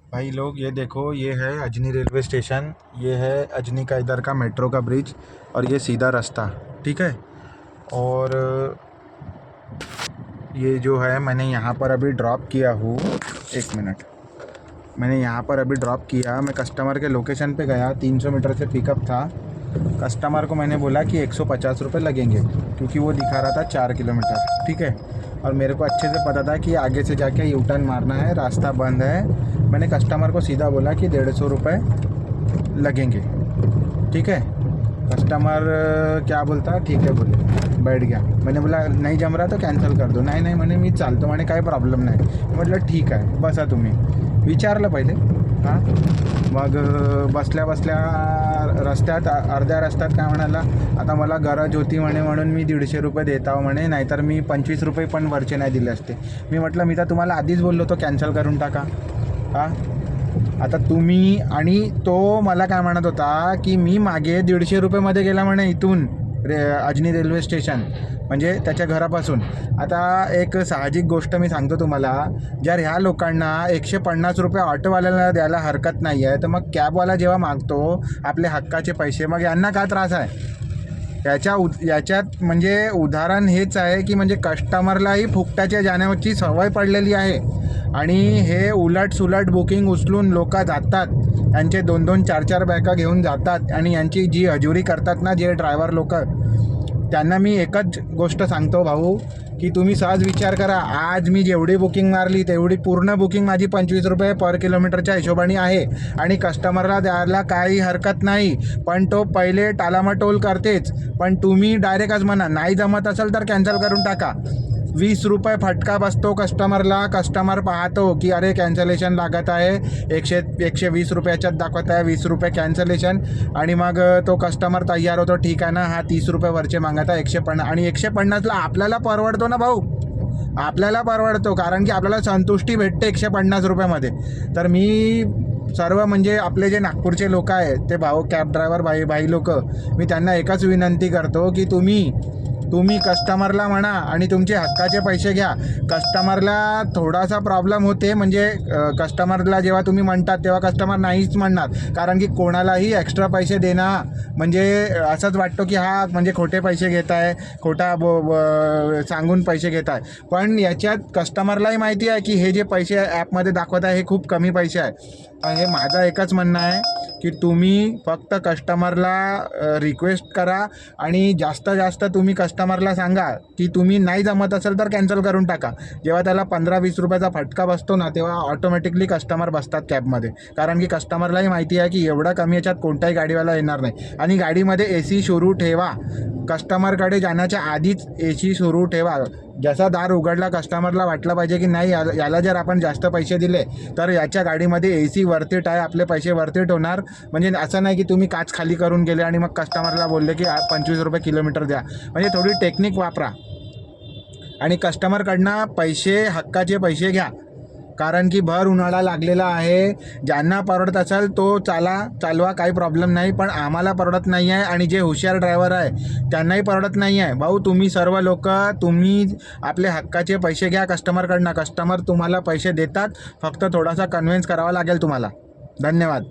भाई लोग ये देखो, ये है अजनी रेलवे स्टेशन। ये है अजनी का इधर का मेट्रो का ब्रिज और ये सीधा रास्ता। ठीक है। और ये जो है मैंने यहाँ पर अभी ड्रॉप किया हूँ। एक मिनट, मैंने यहाँ पर अभी ड्रॉप किया। मैं कस्टमर के लोकेशन पे गया, 300 मीटर से पिकअप था। कस्टमर को मैंने बोला कि 150 रुपये लगेंगे, क्योंकि वो दिखा रहा था 4 किलोमीटर। ठीक है। और मेरे को अच्छे से पता था कि आगे से जाके यू टर्न मारना है, रास्ता बंद है। मैंने कस्टमर को सीधा बोला कि 150 रुपये लगेंगे। ठीक है। कस्टमर क्या बोलता, ठीक है बोले, बैठ गया। मैंने बोला नहीं जम रहा तो कॅन्सल कर दो। नाही नाही म्हणे मी चालतो म्हणे, काही प्रॉब्लेम नाही. म्हटलं ठीक आहे, बसा तुम्ही. विचारलं पहिले. हां. मग बसल्या बसल्या रस्त्यात अर्ध्या रस्त्यात काय म्हणाला, आता मला गरज होती म्हणे म्हणून मी 150 रुपये देत आहो म्हणे, नाहीतर मी 25 रुपये पण वरचे नाही दिले असते. मी म्हटलं मी तर तुम्हाला आधीच बोललो होतो कॅन्सल करून टाका. हां. आता तुम्ही आणि तो मला काय म्हणत होता की मी मागे 150 रुपयेमध्ये गेला म्हणे इथून अजनी रेल्वे स्टेशन, म्हणजे त्याच्या घरापासून. आता एक साहजिक गोष्ट मी सांगतो तुम्हाला, जर ह्या लोकांना 150 रुपये ऑटोवाल्याला द्यायला हरकत नाही आहे, तर मग कॅबवाला जेव्हा मागतो आपले हक्काचे पैसे, मग यांना काय त्रास आहे? याच्यात म्हणजे उदाहरण हेच आहे की म्हणजे कस्टमरलाही फुकटाच्या जाण्याची सवय पडलेली आहे आणि हे उलट सुलट बुकिंग उचलून लोक जातात, यांचे 2-2, 4-4 बॅगा घेऊन जातात आणि यांची जी हजेरी करतात ना जे ड्रायव्हर लोक, त्यांना मी एकच गोष्ट सांगतो भाऊ, की तुम्ही सहज विचार करा, आज मी जेवढी बुकिंग मारली तेवढी पूर्ण बुकिंग माझी 25 रुपये पर किलोमीटरच्या हिशोबाने आहे आणि कस्टमरला द्यायला काही हरकत नाही, पण तो पहिले टालामटोल करतेच. पण तुम्ही डायरेक्टच म्हणा नाही जमत असेल तर कॅन्सल करून टाका. 20 रुपये फटका बसतो कस्टमरला. कस्टमर पाहतो की अरे कॅन्सलेशन लागत आहे, 120 रुपयाच्यात दाखवत आहे, 20 रुपये कॅन्सलेशन, आणि मग तो कस्टमर तयार होतो, ठीक आहे ना, हा 30 रुपये वरचे मागत आहे, 150. आणि 150ला आपल्याला परवडतो ना भाऊ, आपल्याला परवडतो, कारण की आपल्याला संतुष्टी भेटते 150 रुपयामध्ये. तर मी सर्व म्हणजे आपले जे नागपूरचे लोक आहेत ते भाऊ कॅब ड्रायव्हर भाई लोक, मी त्यांना एकच विनंती करतो की तुम्ही कस्टमरला म्हणा आणि तुमचे हक्काचे पैसे घ्या. कस्टमरला थोडासा प्रॉब्लेम होते, म्हणजे कस्टमरला जेव्हा तुम्ही म्हणतात तेव्हा कस्टमर नाहीच म्हणणार, कारण की कोणालाही एक्स्ट्रा पैसे देणं म्हणजे असंच वाटतो की हा म्हणजे खोटे पैसे घेत आहे, खोटा सांगून पैसे घेत आहे. पण याच्यात कस्टमरलाही माहिती आहे की हे जे पैसे ॲपमध्ये दाखवत आहे हे खूप कमी पैसे आहे. हे माझं एकच म्हणणं आहे की तुम्ही फक्त कस्टमरला रिक्वेस्ट करा आणि जास्त तुम्ही कस्टमरला सांगा की तुम्ही नाही जमत असेल तर कॅन्सल करून टाका. जेव्हा त्याला 15-20 रुपयाचा फटका बसतो ना, तेव्हा ऑटोमॅटिकली कस्टमर बसतात कॅबमध्ये, कारण की कस्टमरलाही माहिती आहे की एवढा कमी याच्यात कोणताही गाडीवाला येणार नाही. आणि गाडीमध्ये AC सुरू ठेवा, कस्टमरकडे जाण्याच्या आधीच AC सुरू ठेवा. जसा दार उघडला कस्टमरला वाटलं पाहिजे की नाही याला जर आपण जास्त पैसे दिले तर याच्या गाडीमध्ये AC वर्थिट आहे, आपले पैसे वर्थिट होणार. म्हणजे असं नाही की तुम्ही काच खाली करून गेले आणि मग कस्टमरला बोलले की 25 रुपये किलोमीटर द्या. म्हणजे थोडी टेक्निक वापरा आणि कस्टमरकडनं पैसे, हक्काचे पैसे घ्या, कारण की भर उन्हाळा लागलेला आहे. ज्यांना परवडत असेल तो चालवा, काही प्रॉब्लेम नाही, पण आम्हाला परवडत नाही आहे आणि जे हुशार ड्रायव्हर आहे त्यांनाही परवडत नाही आहे. भाऊ तुम्ही सर्व लोक तुम्ही आपले हक्काचे पैसे घ्या कस्टमरकडनं. कस्टमर तुम्हाला पैसे देतात, फक्त थोडासा कन्व्हिन्स करावा लागेल तुम्हाला. धन्यवाद.